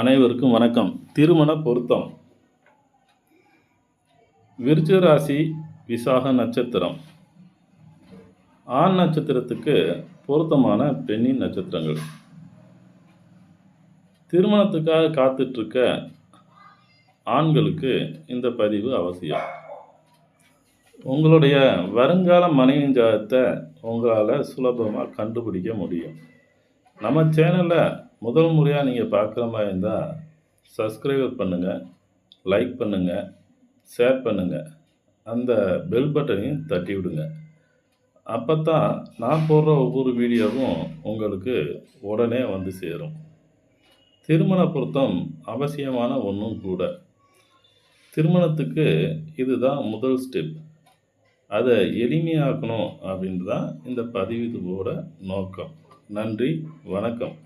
அனைவருக்கும் வணக்கம். திருமண பொருத்தம். விருச்சிக ராசி, விசாக நட்சத்திரம். ஆண் நட்சத்திரத்துக்கு பொருத்தமான பெண்ணின் நட்சத்திரங்கள். திருமணத்துக்காக காத்துட்ருக்க ஆண்களுக்கு இந்த பதிவு அவசியம். உங்களுடைய வருங்கால மனைவியின் ஜாதகத்தை உங்களால் சுலபமாக கண்டுபிடிக்க முடியும். நம்ம சேனலை முதல் முறையாக நீங்கள் பார்க்குற மாதிரி இருந்தால் சப்ஸ்கிரைப் பண்ணுங்கள், லைக் பண்ணுங்கள், ஷேர் பண்ணுங்கள், அந்த பெல் பட்டனையும் தட்டி விடுங்க. அப்போ தான் நான் போடுற ஒவ்வொரு வீடியோவும் உங்களுக்கு உடனே வந்து சேரும். திருமண பொருத்தம் அவசியமான ஒன்றும் கூட. திருமணத்துக்கு இதுதான் முதல் ஸ்டெப். அதை எளிமையாக்கணும் அப்படின்ட்டு தான் இந்த பதிவோட நோக்கம். நன்றி, வணக்கம்.